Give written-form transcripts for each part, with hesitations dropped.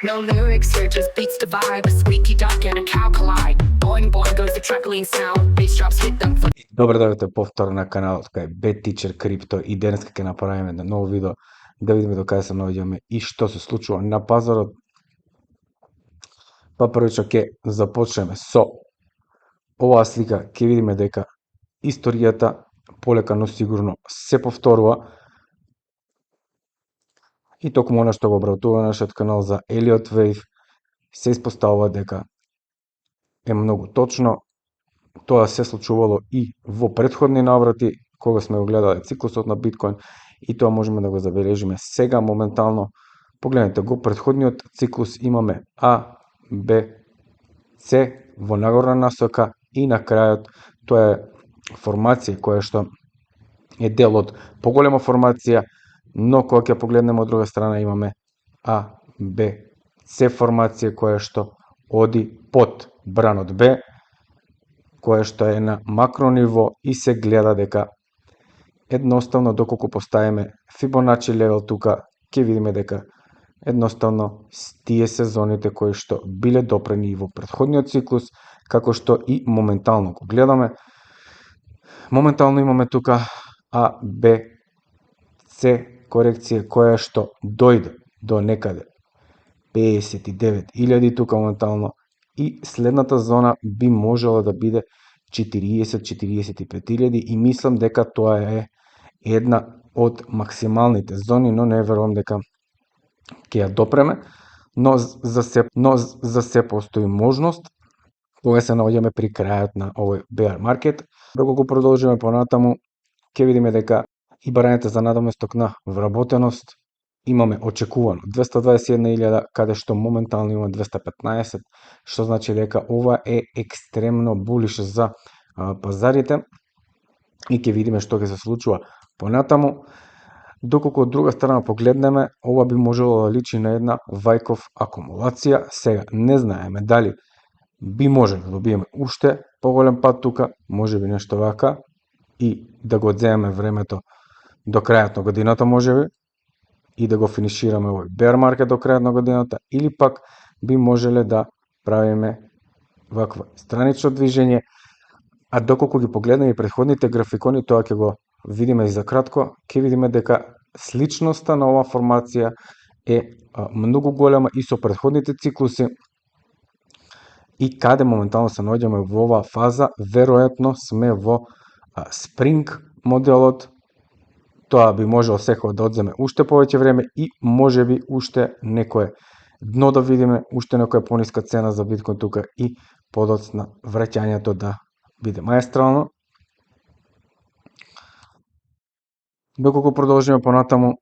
No lyrics here, just beats the vibe. A squeaky duck and a cow collide. Boing boing goes the truckling sound. Bass drops hit them. Добро дојдовте повторно на каналот кај BetTeacher Crypto и денеска ќе направиме едно ново видео да видиме до каде се наоѓаме и што се случува на пазарот. Па првично ќе започнеме со оваа слика, ќе видиме дека историјата полека но сигурно се повторува. И токму она што го обработува нашиот канал за Elliott Wave се испоставува дека е многу точно. Тоа се случувало и во претходни наврати, кога сме го гледале циклусот на биткоин, и тоа можеме да го забележиме сега моментално. Погледнете го, претходниот циклус имаме А, Б, С во нагорна насока и на крајот тоа е формација која што е дел од поголема формација, но кога ќе погледнеме од друга страна имаме А, Б, С формација која што оди под бранот Б, која што е на макро ниво и се гледа дека едноставно доколку поставиме Fibonacci левел тука, ќе видиме дека едноставно тие сезоните кои што биле допрени во претходниот циклус, како што и моментално го гледаме. Моментално имаме тука А, Б, С корекција која што дојде до некаде 59.000 тука моментално, и следната зона би можела да биде 40-45.000 и мислам дека тоа е една од максималните зони, но не верувам дека ќе ја допреме, но за се постои можност кога се наоѓаме при крајот на овој bear market. Доколку продолжиме понатаму, ќе видиме дека и барањето за надоместок на вработеност имаме очекувано 221.000, каде што моментално има 215, што значи дека ова е екстремно булиш за пазарите и ќе видиме што ќе се случува понатаму. Доколку од друга страна погледнеме, ова би можело да личи на една вајков акумулација. Сега не знаеме дали би можело да добиеме уште поголем пат тука, можеби нешто вака, и да го одземеме времето до крајот на годината можеби, и да го финишираме овој bear market до крајот на годината, или пак би можеле да правиме вакво странично движење. А доколку ги погледнеме и претходните графикони, тоа ќе го видиме и за кратко, ќе видиме дека сличноста на оваа формација е многу голема и со претходните циклуси, и каде моментално се наоѓаме во оваа фаза, веројатно сме во спринг моделот. Тоа би можело секој да одземе уште повеќе време и можеби уште некое дно да видиме, уште некоја пониска цена за биткоин тука и подоцна враќањето да биде маестрално. Доколку продолжиме понатаму,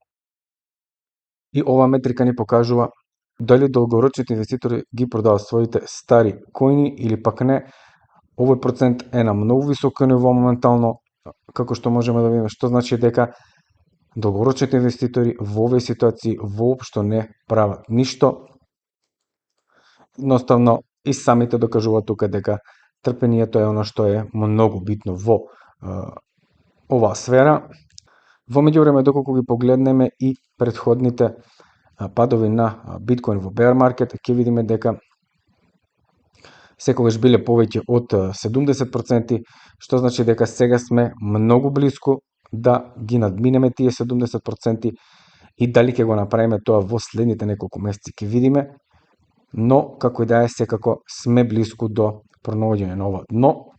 и ова метрика ни покажува дали долгорочните инвеститори ги продаваат своите стари коини или пак не. Овој процент е на многу високо ниво моментално, како што можеме да видиме, што значи дека долгорочните инвеститори во овие ситуации воопшто не прават ништо. Едноставно и самите докажуваат тука дека трпението е оно што е многу битно во оваа сфера. Во меѓувреме, доколку ги погледнеме и претходните падови на биткоин во bear market, ќе видиме дека секогаш биле повеќе од 70%, што значи дека сега сме многу блиску да ги надминеме тие 70%, и дали ќе го направиме тоа во следните неколку месеци ќе видиме, но како и да е, секако сме блиску до пронаоѓање на ова дно.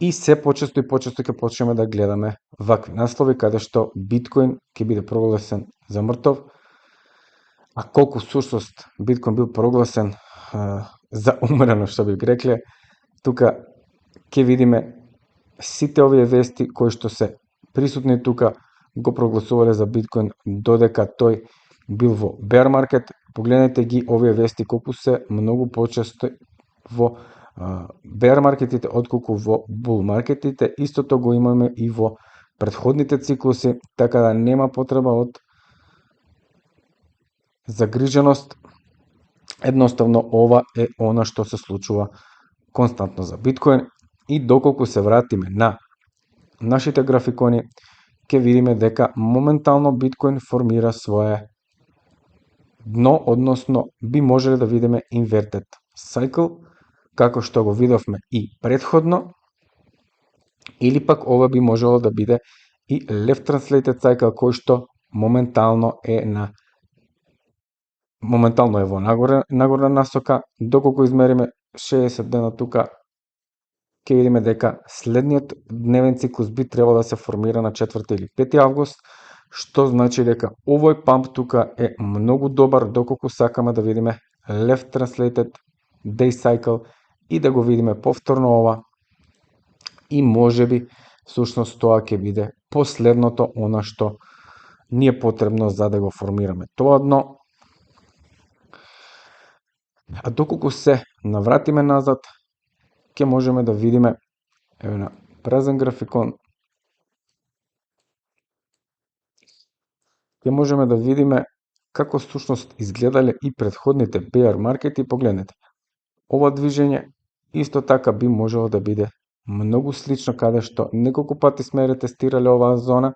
И се почесто и почесто ќе почнеме да гледаме вакви наслови каде што биткоин ќе биде прогласен за мртов. А колку всушност биткоин бил прогласен за умрено, што би рекле, тука ќе видиме сите овие вести кои што се присутни тука го прогласувале за биткоин додека тој бил во bear market. Погледнете ги овие вести колку се многу почесто во bear маркетите отколку во bull маркетите. Истото го имаме и во претходните циклуси, така да нема потреба од загриженост. Едноставно ова е она што се случува константно за биткоин. И доколку се вратиме на нашите графикони, ќе видиме дека моментално биткоин формира свое дно, односно би можеле да видиме inverted cycle, како што го видовме и претходно, или пак ова би можело да биде и left translated cycle, кој што моментално е во нагорна насока. Доколку измериме 60 дена тука, ќе видиме дека следниот дневен циклус би требало да се формира на 4 или 5 август, што значи дека овој памп тука е многу добар доколку сакаме да видиме left translated day cycle и да го видиме повторно ова, и можеби всушност тоа ќе биде последното она што ни е потребно за да го формираме тоа дно. А доколку се навратиме назад, ќе можеме да видиме, еве на празен графикон, ќе можеме да видиме како всушност изгледале и предходните bear маркети. Погледнете, ова движење исто така би можело да биде многу слично, каде што неколку пати сме ретестирале оваа зона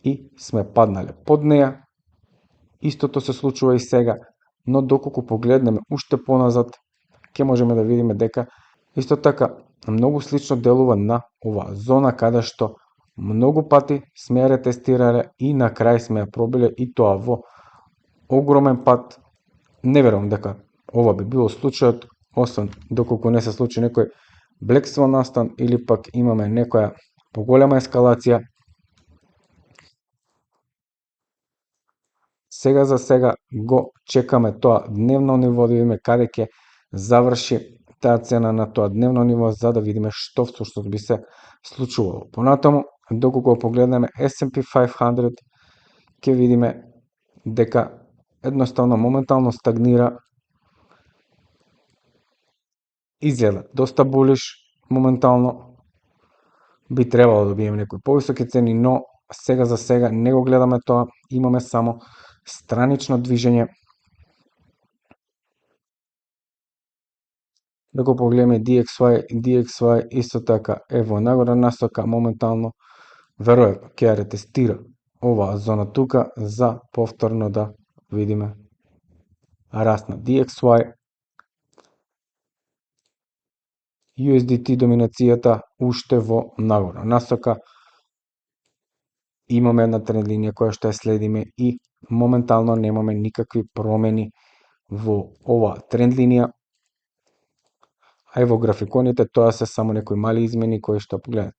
и сме паднале под неа. Истото се случува и сега, но доколку погледнеме уште поназад, ќе можеме да видиме дека исто така многу слично делува на оваа зона, каде што многу пати сме ја ретестирале и на крај сме ја пробиле, и тоа во огромен пат. Не верувам дека ова би било случајот, освен доколку не се случи некој Black Swan настан или пак имаме некоја поголема ескалација. Сега за сега го чекаме тоа дневно ниво, да видиме каде ќе заврши таа цена на тоа дневно ниво, за да видиме што всушност би се случувало. Понатаму, доколку погледнеме S&P 500, ќе видиме дека едноставно моментално стагнира, изгледа доста булиш моментално. Би требало да добиеме некои повисоки цени, но сега за сега не го гледаме тоа, имаме само странично движење. Да го погледаме DXY исто така е во нагорна насока моментално. Веројатно ќе ја ретестира оваа зона тука за повторно да видиме раст на DXY. USDT доминацијата уште во нагорна насока. Имаме една тренд линија која што ја следиме и моментално немаме никакви промени во оваа тренд линија. А и во графиконите тоа се само некои мали измени кои што погледнете.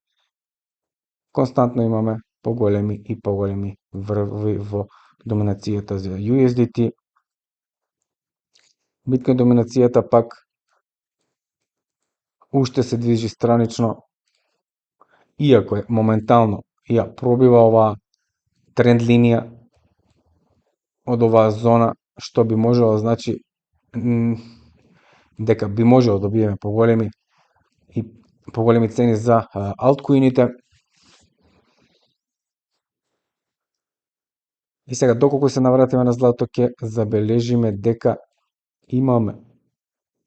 Константно имаме поголеми и поголеми врвови во доминацијата за USDT. Биткоин доминацијата пак уште се движи странично, иако е моментално ја пробива оваа тренд линија од оваа зона, што би можело значи дека би можело да добиеме поголеми цени за алткоините. И сега доколку се навратиме на злато, ќе забележиме дека имаме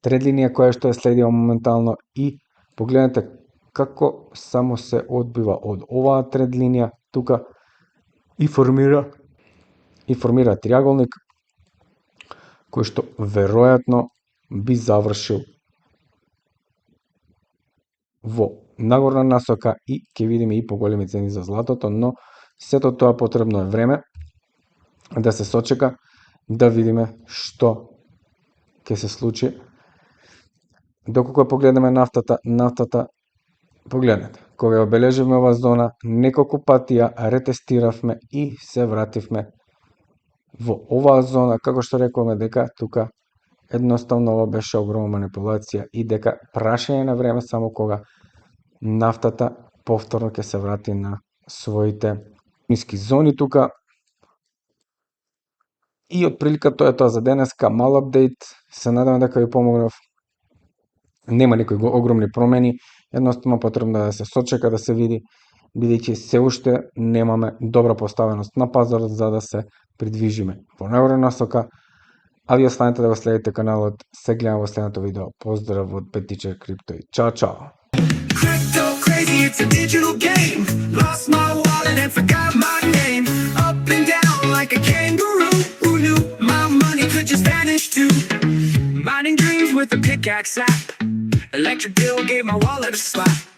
тренд линија која што ја следиме моментално и погледнете како само се одбива од оваа тренд линија тука и формира триаголник кој што веројатно би завршил во нагорна насока и ќе видиме и поголеми цени за златото, но сето тоа потребно е време да се сочека, да видиме што ќе се случи. Доколку погледнеме нафтата, погледнете, кога ја обележивме оваа зона, неколку пати ја ретестиравме и се вративме во оваа зона, како што рековме дека тука едноставно ова беше огромна манипулација и дека прашање на време само кога нафтата повторно ќе се врати на своите ниски зони тука. И отприлика тоа е тоа за денеска, мал апдейт, се надевам дека ви помогнав. Нема некои огромни промени, едноставно потребно да се сочека, да се види, бидејќи се уште немаме добра поставеност на пазарот за да се придвижиме во нагорна насока. А ви останете да го следите каналот. Се гледаме во следното видео. Поздрав од Петиче Крипто и чао чао! Crypto crazy, it's a digital game. Lost my wallet and forgot my name. Up and down like a kangaroo. Who knew my money too. Mining dreams with a pickaxe app. Electric bill gave my wallet a slap.